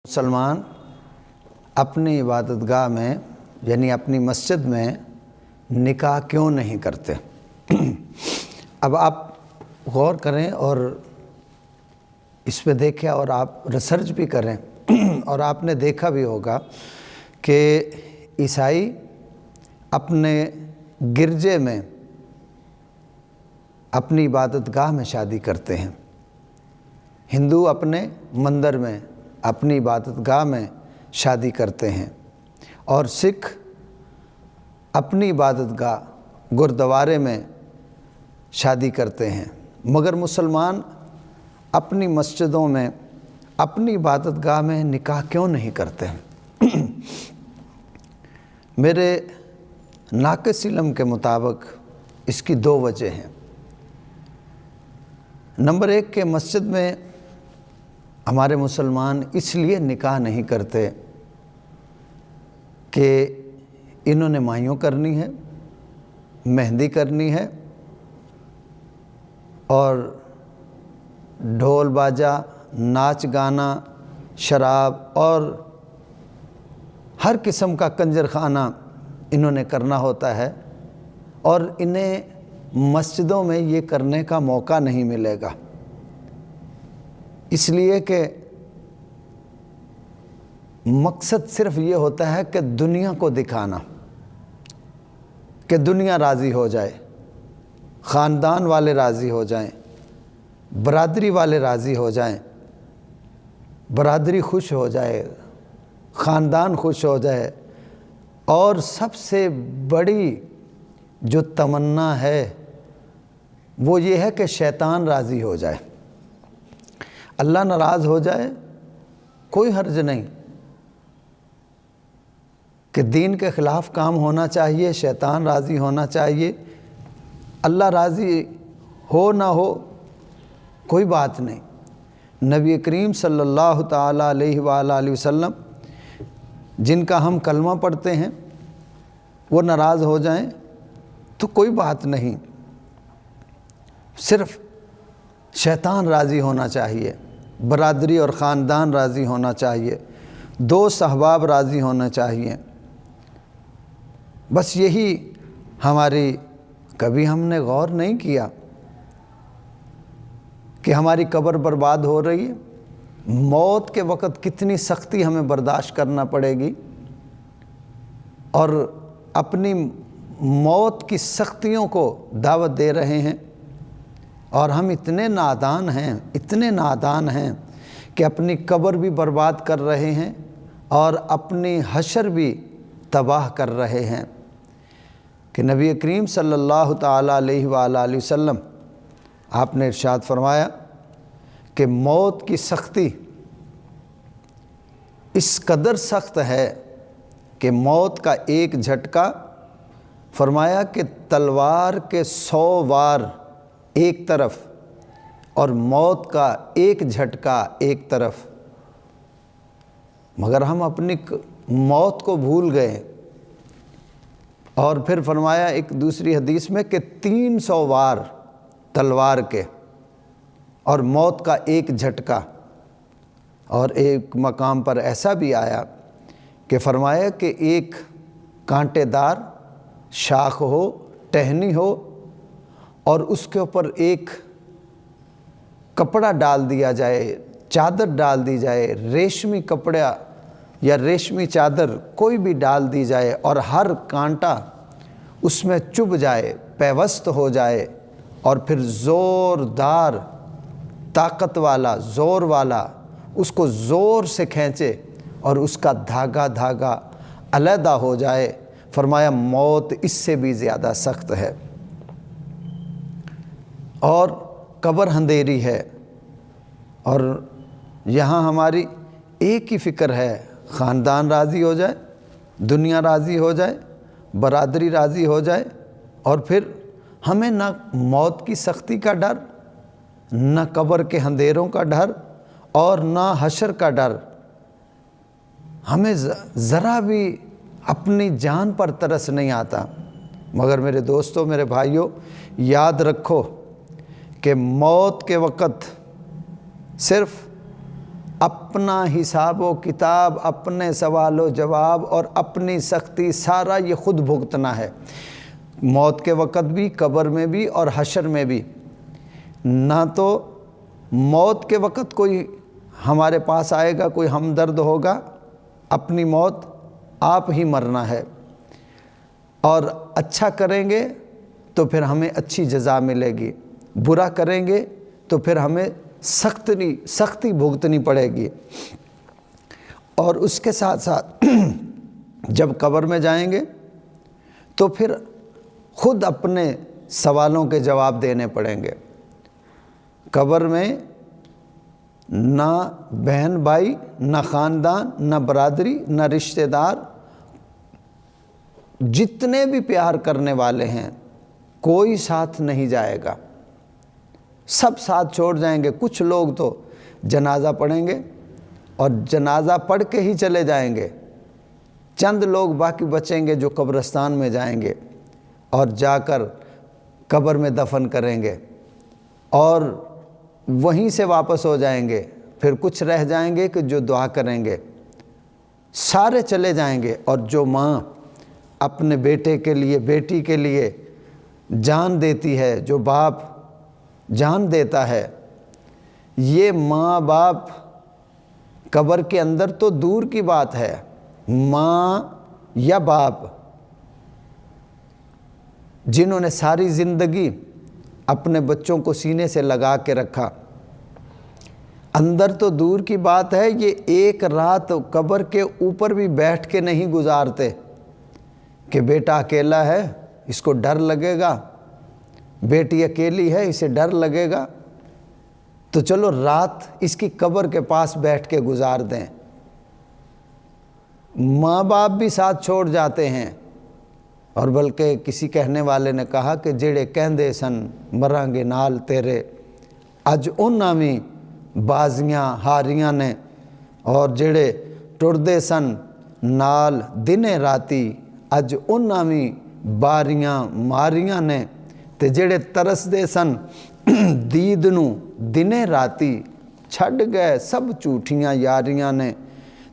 मुसलमान अपनी इबादत गाह में यानी अपनी मस्जिद में निकाह क्यों नहीं करते। अब आप गौर करें और इस पे देखें और आप रिसर्च भी करें और आपने देखा भी होगा कि ईसाई अपने गिरजे में अपनी इबादत गाह में शादी करते हैं, हिंदू अपने मंदिर में अपनी इबादत गाह में शादी करते हैं और सिख अपनी इबादत गाह गुरुद्वारे में शादी करते हैं, मगर मुसलमान अपनी मस्जिदों में अपनी इबादत गाह में निकाह क्यों नहीं करते हैं। मेरे नाक़िस इल्म के मुताबिक इसकी दो वजह हैं। नंबर एक के मस्जिद में हमारे मुसलमान इसलिए निकाह नहीं करते कि इन्होंने माइयों करनी है, मेहंदी करनी है और ढोल बाजा, नाच गाना, शराब और हर किस्म का कंजर खाना इन्होंने करना होता है और इन्हें मस्जिदों में ये करने का मौका नहीं मिलेगा, इसलिए कि मकसद सिर्फ ये होता है कि दुनिया को दिखाना, कि दुनिया राज़ी हो जाए, ख़ानदान वाले राज़ी हो जाएं, बरादरी वाले राज़ी हो जाएं, बरादरी खुश हो जाए, ख़ानदान खुश हो जाए और सबसे बड़ी जो तमन्ना है वो ये है कि शैतान राज़ी हो जाए। अल्लाह नाराज़ हो जाए कोई हर्ज नहीं, कि दीन के ख़िलाफ़ काम होना चाहिए, शैतान राज़ी होना चाहिए, अल्लाह राज़ी हो ना हो कोई बात नहीं। नबी करीम सल्लल्लाहु ताला अलैहि वसल्लम जिनका हम कलमा पढ़ते हैं वो नाराज़ हो जाएं तो कोई बात नहीं, सिर्फ़ शैतान राज़ी होना चाहिए, बरादरी और ख़ानदान राज़ी होना चाहिए, दोस्त अहबाब राज़ी होना चाहिए। बस यही हमारी, कभी हमने गौर नहीं किया कि हमारी कब्र बर्बाद हो रही है, मौत के वक़्त कितनी सख्ती हमें बर्दाश्त करना पड़ेगी और अपनी मौत की सख्तियों को दावत दे रहे हैं और हम इतने नादान हैं, इतने नादान हैं कि अपनी कब्र भी बर्बाद कर रहे हैं और अपनी हशर भी तबाह कर रहे हैं। कि नबी करीम सल्लल्लाहु ताला अलैहि वसल्लम आपने इरशाद फरमाया कि मौत की सख्ती इस कदर सख्त है कि मौत का एक झटका, फरमाया कि तलवार के 100 वार एक तरफ और मौत का एक झटका एक तरफ, मगर हम अपनी मौत को भूल गए। और फिर फरमाया एक दूसरी हदीस में कि 300 वार तलवार के और मौत का एक झटका। और एक मकाम पर ऐसा भी आया कि फरमाया कि एक कांटेदार शाख हो, टहनी हो और उसके ऊपर एक कपड़ा डाल दिया जाए, चादर डाल दी जाए, रेशमी कपड़ा या रेशमी चादर कोई भी डाल दी जाए और हर कांटा उसमें चुभ जाए, पैवस्त हो जाए और फिर ज़ोरदार ताकत वाला, ज़ोर वाला उसको ज़ोर से खींचे और उसका धागा धागा अलहदा हो जाए। फरमाया मौत इससे भी ज़्यादा सख्त है। और कब्र अंधेरी है और यहाँ हमारी एक ही फ़िक्र है, ख़ानदान राज़ी हो जाए, दुनिया राज़ी हो जाए, बरादरी राज़ी हो जाए और फिर हमें ना मौत की सख्ती का डर, ना कब्र के अंधेरों का डर और ना हशर का डर। हमें ज़रा भी अपनी जान पर तरस नहीं आता। मगर मेरे दोस्तों, मेरे भाइयों, याद रखो कि मौत के वक़्त सिर्फ़ اپنا حساب و کتاب، اپنے سوال و جواب اور اپنی سختی سارا یہ خود بھگتنا ہے، موت کے وقت بھی، قبر میں بھی اور حشر میں بھی۔ نہ تو موت کے وقت کوئی ہمارے پاس آئے گا، کوئی ہمدرد ہوگا، اپنی موت آپ ہی مرنا ہے، اور اچھا کریں گے تو پھر ہمیں اچھی جزا ملے گی، برا کریں گے تو پھر ہمیں سختی بھگتنی پڑے گی۔ اور اس کے ساتھ ساتھ جب قبر میں جائیں گے تو پھر خود اپنے سوالوں کے جواب دینے پڑیں گے۔ قبر میں نہ بہن بھائی، نہ خاندان، نہ برادری، نہ رشتہ دار، جتنے بھی پیار کرنے والے ہیں کوئی ساتھ نہیں جائے گا، سب ساتھ چھوڑ جائیں گے۔ کچھ لوگ تو جنازہ پڑھیں گے اور جنازہ پڑھ کے ہی چلے جائیں گے، چند لوگ باقی بچیں گے جو قبرستان میں جائیں گے اور جا کر قبر میں دفن کریں گے اور وہیں سے واپس ہو جائیں گے۔ پھر کچھ رہ جائیں گے کہ جو دعا کریں گے، سارے چلے جائیں گے۔ اور جو ماں اپنے بیٹے کے لیے، بیٹی کے لیے جان دیتی ہے، جو باپ جان دیتا ہے، یہ ماں باپ قبر کے اندر تو دور کی بات ہے، ماں یا باپ جنہوں نے ساری زندگی اپنے بچوں کو سینے سے لگا کے رکھا، اندر تو دور کی بات ہے، یہ ایک رات قبر کے اوپر بھی بیٹھ کے نہیں گزارتے کہ بیٹا اکیلا ہے اس کو ڈر لگے گا، بیٹی اکیلی ہے اسے ڈر لگے گا، تو چلو رات اس کی قبر کے پاس بیٹھ کے گزار دیں۔ ماں باپ بھی ساتھ چھوڑ جاتے ہیں، اور بلکہ کسی کہنے والے نے کہا کہ جڑے کہندے سن مراں گے نال تیرے، اج انہاں بھی بازیاں ہاریاں نے، اور جڑے ٹردے سن نال دنے راتی، اج انہاں بھی باریاں ماریاں نے، تے جڑے ترس دے سن دید نو دنے راتی، چھڈ گئے سب جھوٹیاں یاریاں نے۔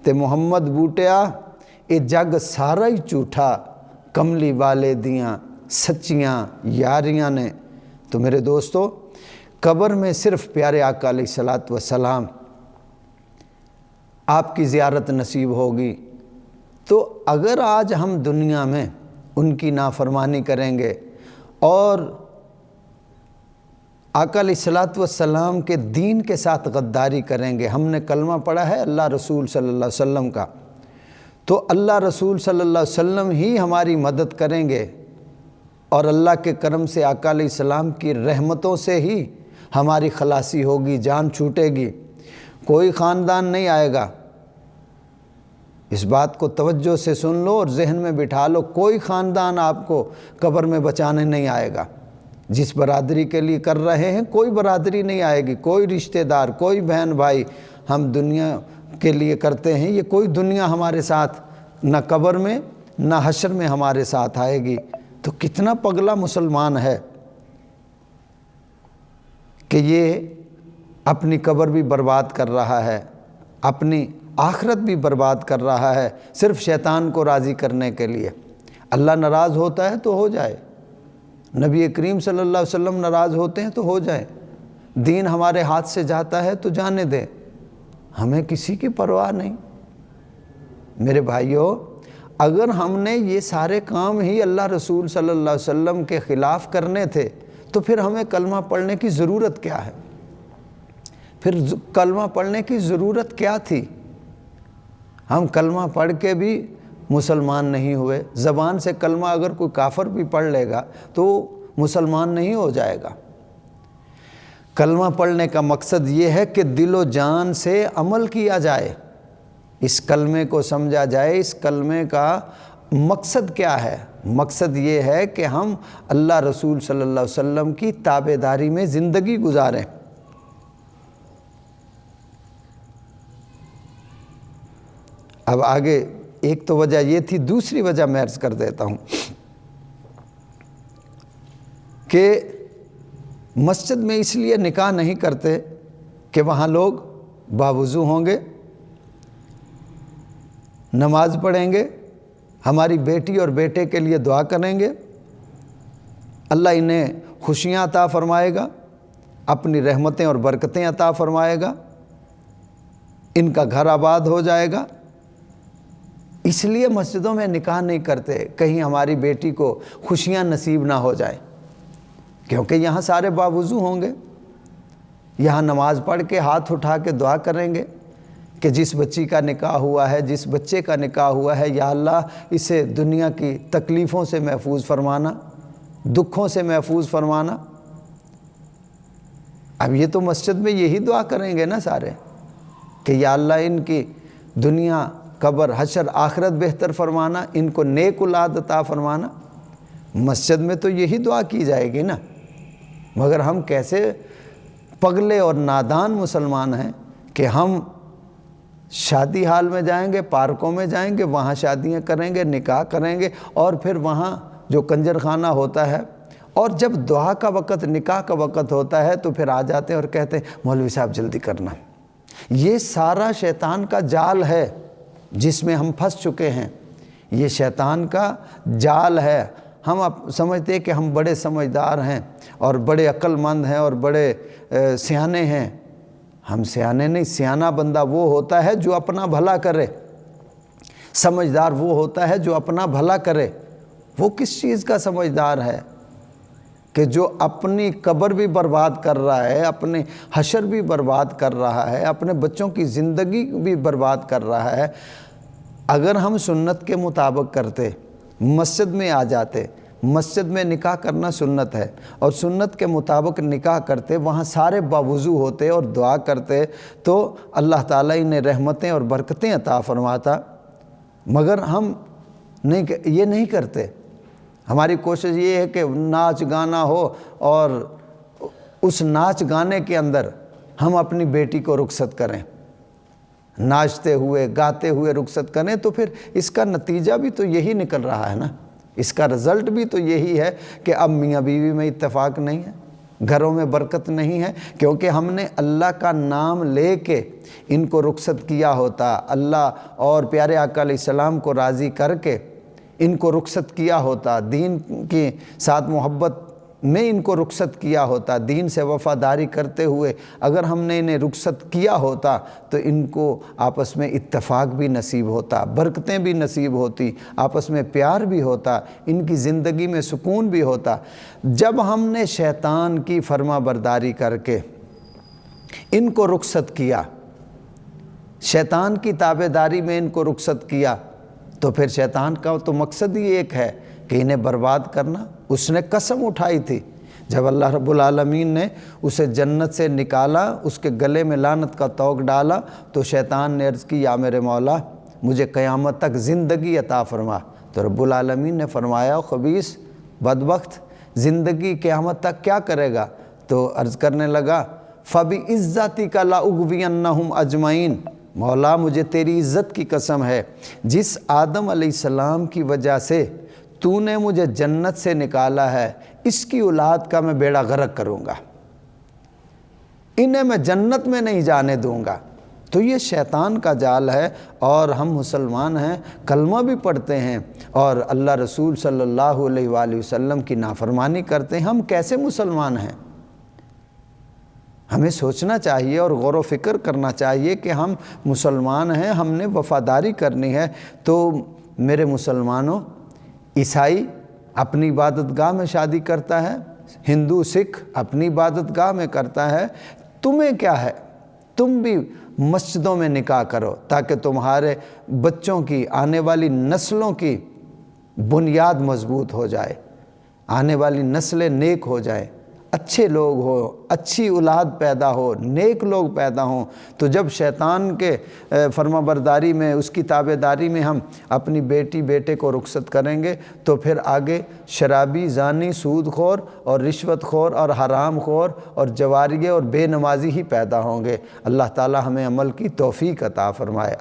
تے محمد بوٹیا اے جگ سارا ہی جھوٹا، کملی والے دیاں سچیاں یاریاں نے۔ تو میرے دوستو، قبر میں صرف پیارے آقا علیہ السلام آپ کی زیارت نصیب ہوگی۔ تو اگر آج ہم دنیا میں ان کی نافرمانی کریں گے اور آقا علیہ السلام کے دین کے ساتھ غداری کریں گے، ہم نے کلمہ پڑھا ہے اللہ رسول صلی اللہ علیہ وسلم کا، تو اللہ رسول صلی اللہ علیہ وسلم ہی ہماری مدد کریں گے، اور اللہ کے کرم سے آقا علیہ السلام کی رحمتوں سے ہی ہماری خلاصی ہوگی، جان چھوٹے گی۔ کوئی خاندان نہیں آئے گا، اس بات کو توجہ سے سن لو اور ذہن میں بٹھا لو، کوئی خاندان آپ کو قبر میں بچانے نہیں آئے گا۔ جس برادری کے لیے کر رہے ہیں کوئی برادری نہیں آئے گی، کوئی رشتہ دار، کوئی بہن بھائی ہم دنیا کے لیے کرتے ہیں، یہ کوئی دنیا ہمارے ساتھ نہ قبر میں نہ حشر میں ہمارے ساتھ آئے گی۔ تو کتنا پگلا مسلمان ہے کہ یہ اپنی قبر بھی برباد کر رہا ہے، اپنی آخرت بھی برباد کر رہا ہے، صرف شیطان کو راضی کرنے کے لیے۔ اللہ ناراض ہوتا ہے تو ہو جائے، نبی کریم صلی اللہ علیہ وسلم ناراض ہوتے ہیں تو ہو جائے، دین ہمارے ہاتھ سے جاتا ہے تو جانے دیں، ہمیں کسی کی پرواہ نہیں۔ میرے بھائیوں، اگر ہم نے یہ سارے کام ہی اللہ رسول صلی اللہ علیہ وسلم کے خلاف کرنے تھے تو پھر ہمیں کلمہ پڑھنے کی ضرورت کیا ہے؟ پھر کلمہ پڑھنے کی ضرورت کیا تھی؟ ہم کلمہ پڑھ کے بھی مسلمان نہیں ہوئے۔ زبان سے کلمہ اگر کوئی کافر بھی پڑھ لے گا تو مسلمان نہیں ہو جائے گا۔ کلمہ پڑھنے کا مقصد یہ ہے کہ دل و جان سے عمل کیا جائے، اس کلمے کو سمجھا جائے۔ اس کلمے کا مقصد کیا ہے؟ مقصد یہ ہے کہ ہم اللہ رسول صلی اللہ علیہ وسلم کی تابعداری میں زندگی گزاریں۔ اب آگے ایک تو وجہ یہ تھی، دوسری وجہ میں عرض کر دیتا ہوں کہ مسجد میں اس لیے نکاح نہیں کرتے کہ وہاں لوگ बावुज़ू होंगे, नमाज पढ़ेंगे, हमारी बेटी और बेटे के लिए दुआ करेंगे, अल्लाह इन्हें खुशियाँ अता फरमाएगा, अपनी रहमतें और बरकतें अता फरमाएगा, इनका घर आबाद हो जाएगा। इसलिए मस्जिदों में निकाह नहीं करते, कहीं हमारी बेटी को खुशियाँ नसीब ना हो जाए, क्योंकि यहाँ सारे बावुज़ू होंगे, यहाँ नमाज पढ़ के हाथ उठा के दुआ करेंगे कि जिस बच्ची का निकाह हुआ है, जिस बच्चे का निकाह हुआ है, या अल्लाह इसे दुनिया की तकलीफ़ों से महफूज फरमाना, दुखों से महफूज फरमाना। अब ये तो मस्जिद में यही दुआ करेंगे ना सारे कि या अल्लाह इनकी दुनिया, कब्र, हशर, आखिरत बेहतर फरमाना, इनको नेक औलाद अता फरमाना। मस्जिद में तो यही दुआ की जाएगी ना। मगर हम कैसे पगले और नादान मुसलमान हैं कि हम शादी हाल में जाएंगे, पार्कों में जाएंगे, वहाँ शादियाँ करेंगे, निकाह करेंगे, और फिर वहाँ जो कंजर खाना होता है, और जब दुआ का वक़्त, निकाह का वक़्त होता है तो फिर आ जाते हैं और कहते हैं मौलवी साहब जल्दी करना। ये सारा शैतान का जाल है जिसमें हम फंस चुके हैं। ये शैतान का जाल है। हम अब समझते हैं कि हम बड़े समझदार हैं और बड़े अक्लमंद हैं और बड़े सियाने हैं। हम सियाने नहीं, सियाना बंदा वो होता है जो अपना भला करे, समझदार वो होता है जो अपना भला करे। वो किस चीज़ का समझदार है कि जो अपनी कब्र भी बर्बाद कर रहा है, अपने हशर भी बर्बाद कर रहा है, अपने बच्चों की ज़िंदगी भी बर्बाद कर रहा है। अगर हम सुन्नत के मुताबिक करते, मस्जिद में आ जाते, मस्जिद में निकाह करना सुन्नत है, और सुन्नत के मुताबिक निकाह करते, वहाँ सारे बावुज़ू होते और दुआ करते, तो अल्लाह ताला इन्हें रहमतें और बरकतें अता फरमाता। मगर हम नहीं, ये नहीं करते। हमारी कोशिश ये है कि नाच गाना हो और उस नाच गाने के अंदर हम अपनी बेटी को रुखसत करें, नाचते हुए गाते हुए रुखसत करें, तो फिर इसका नतीजा भी तो यही निकल रहा है ना। इसका रिज़ल्ट भी तो यही है कि अब मियाँ बीवी में इत्तेफाक नहीं है, घरों में बरकत नहीं है, क्योंकि हमने अल्लाह का नाम लेके इनको रुखसत किया होता, अल्लाह और प्यारे आका अलैहिस्सलाम को राज़ी करके इनको रुखसत किया होता, दीन के साथ मोहब्बत में इनको रुखसत किया होता, दीन से वफ़ादारी करते हुए अगर हमने इन्हें रुखसत किया होता तो इनको आपस में इत्तेफाक भी नसीब होता, बरकतें भी नसीब होती, आपस में प्यार भी होता, इनकी ज़िंदगी में सुकून भी होता। जब हमने शैतान की फर्मा बरदारी करके इनको रुखसत किया, शैतान की ताबेदारी में इनको रुखसत किया, तो फिर शैतान का तो मकसद ही एक है कि इन्हें बर्बाद करना। उसने कसम उठाई थी जब अल्लाह रब्बुल आलमीन ने उसे जन्नत से निकाला, उसके गले में लानत का तोक डाला, तो शैतान ने अर्ज़ की या मेरे मौला मुझे क़यामत तक ज़िंदगी अता फरमा। तो रब्बुल आलमीन ने फरमाया ख़बीस बदबख्त ज़िंदगी क़यामत तक क्या करेगा? तो अर्ज़ करने लगा फ़बि इज़्ज़तिका ला उग़वियन्नहुम अजमईन, मौला मुझे तेरी इज़्ज़त की कसम है, जिस आदम अलैहिस्सलाम की वजह से तूने मुझे जन्नत से निकाला है, इसकी औलाद का मैं बेड़ा गर्क करूँगा, इन्हें मैं जन्नत में नहीं जाने दूँगा। तो ये शैतान का जाल है। और हम मुसलमान हैं, कलमा भी पढ़ते हैं और अल्लाह रसूल सल्लल्लाहु अलैहि वसल्लम की नाफरमानी करते हैं। हम कैसे मुसलमान हैं? हमें सोचना चाहिए और गौर व फिक्र करना चाहिए कि हम मुसलमान हैं, हमने वफ़ादारी करनी है। तो मेरे मुसलमानों, ईसाई अपनी इबादतगाह में शादी करता है, हिंदू सिख अपनी इबादतगाह में करता है, तुम्हें क्या है? तुम भी मस्जिदों में निकाह करो ताकि तुम्हारे बच्चों की, आने वाली नस्लों की बुनियाद मजबूत हो जाए, आने वाली नस्लें नेक हो जाए, अच्छे लोग हो, अच्छी औलाद पैदा हो, नेक लोग पैदा हों। तो जब शैतान के फरमाबरदारी में, उसकी ताबेदारी में हम अपनी बेटी बेटे को रुखसत करेंगे, तो फिर आगे शराबी, ज़ानी, सूदखोर और रिश्वतखोर और हराम खोर और जवारिये और बेनमाजी ही पैदा होंगे। अल्लाह ताला हमें अमल की तौफ़ीक अता फ़रमाए।